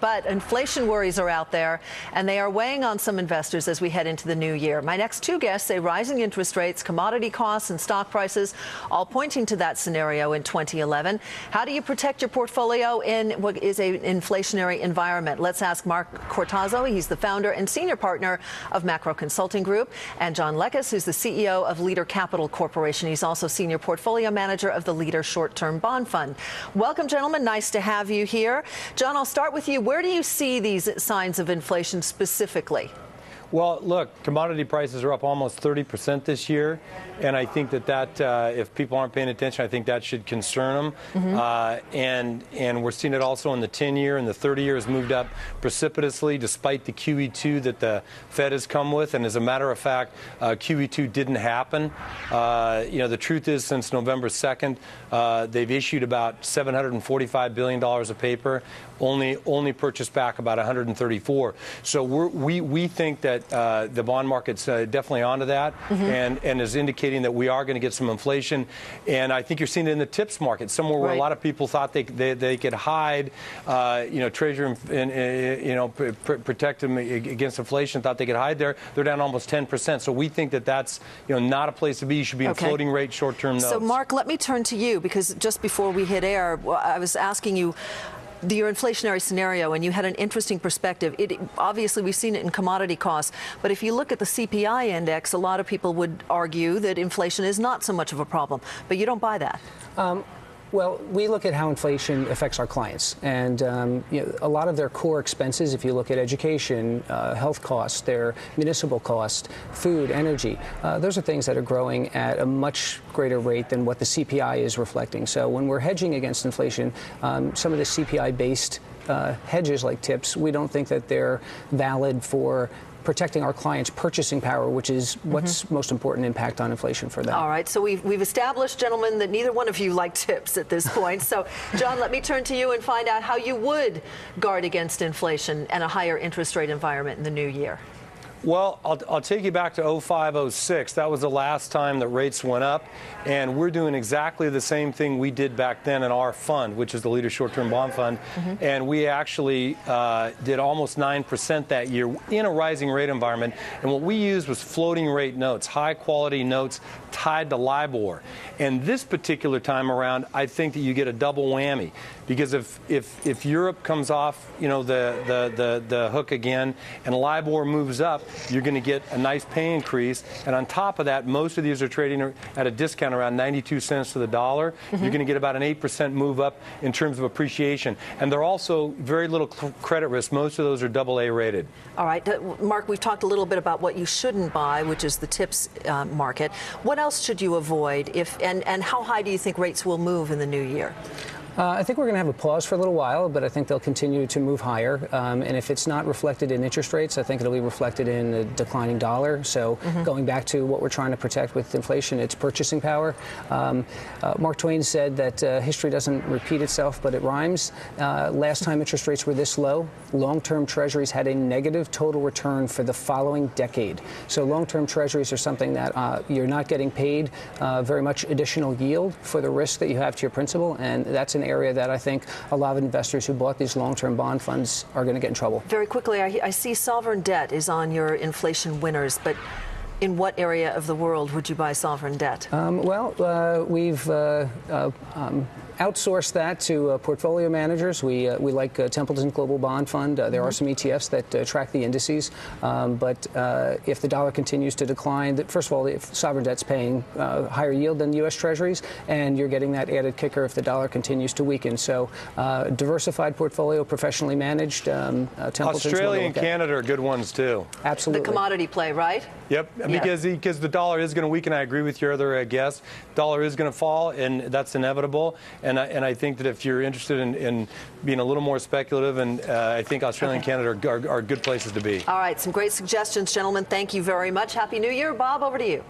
But inflation worries are out there, and they are weighing on some investors as we head into the new year. My next two guests say rising interest rates, commodity costs, and stock prices all pointing to that scenario in 2011. How do you protect your portfolio in what is an inflationary environment? Let's ask Mark Cortazzo. He's the founder and senior partner of Macro Consulting Group, and John Lekes, who's the CEO of Leader Capital Corporation. He's also senior portfolio manager of the Leader Short-Term Bond Fund. Welcome, gentlemen. Nice to have you here. John, I'll start with you. Where do you see these signs of inflation specifically? Well, look, commodity prices are up almost 30% this year, and I think that if people aren't paying attention, I think that should concern them. And we're seeing it also in the 10-year, and the 30-year has moved up precipitously despite the QE2 that the Fed has come with. And as a matter of fact, QE2 didn't happen. The truth is, since November 2nd, they've issued about $745 billion of paper, only purchased back about 134. So we think that the bond market's definitely onto that, and is indicating that we are going to get some inflation. And I think you're seeing it in the tips market, somewhere where a lot of people thought they could hide, Treasury and protect them against inflation, thought they could hide there. They're down almost 10%. So we think that that's not a place to be. You should be in floating rate short-term notes. So Mark, let me turn to you, because just before we hit air, I was asking you your inflationary scenario, and you had an interesting perspective. Obviously, we've seen it in commodity costs, but if you look at the CPI index, a lot of people would argue that inflation is not so much of a problem, but you don't buy that. Well, we look at how inflation affects our clients, and a lot of their core expenses, if you look at education, health costs, their municipal costs, food, energy, those are things that are growing at a much greater rate than what the CPI is reflecting. So when we're hedging against inflation, some of the CPI-based hedges like tips, we don't think that they're valid for protecting our clients' purchasing power, which is what's most important impact on inflation for them. All right, so we've established, gentlemen, that neither one of you like tips at this point. So, John, let me turn to you and find out how you would guard against inflation and a higher interest rate environment in the new year. Well, I'll take you back to 05, 06. That was the last time that rates went up, and we're doing exactly the same thing we did back then in our fund, which is the Leader Short-Term Bond Fund, and we actually did almost 9% that year in a rising rate environment, and what we used was floating rate notes, high-quality notes tied to LIBOR. And this particular time around, I think that you get a double whammy, because if Europe comes off, the hook again, and LIBOR moves up, you're going to get a nice pay increase. And on top of that, most of these are trading at a discount around 92 cents to the dollar. You're going to get about an 8% move up in terms of appreciation. And they're also very little credit risk. Most of those are AA rated. All right. Mark, we've talked a little bit about what you shouldn't buy, which is the tips market. What else should you avoid, and how high do you think rates will move in the new year? I think we're going to have a pause for a little while, but I think they'll continue to move higher. And if it's not reflected in interest rates, I think it'll be reflected in a declining dollar. So going back to what we're trying to protect with inflation, it's purchasing power. Mark Twain said that history doesn't repeat itself, but it rhymes. Last time interest rates were this low, long-term treasuries had a negative total return for the following decade. So long-term treasuries are something that you're not getting paid very much additional yield for the risk that you have to your principal, and that's an area that I think a lot of investors who bought these long-term bond funds are going to get in trouble. Very quickly, I see sovereign debt is on your inflation winners, but in what area of the world would you buy sovereign debt? We've outsourced that to portfolio managers. We like Templeton Global Bond Fund. There are some ETFs that track the indices. But if the dollar continues to decline, first of all, if sovereign debt's paying higher yield than U.S. Treasuries, and you're getting that added kicker if the dollar continues to weaken. So diversified portfolio, professionally managed. Templeton's Australia and Canada are good ones, too. Absolutely. The commodity play, right? Yep, because the dollar is going to weaken. I agree with your other guest. Dollar is going to fall, and that's inevitable. And I think that if you're interested in being a little more speculative, and I think Australia and Canada are good places to be. All right, some great suggestions, gentlemen. Thank you very much. Happy New Year. Bob, over to you.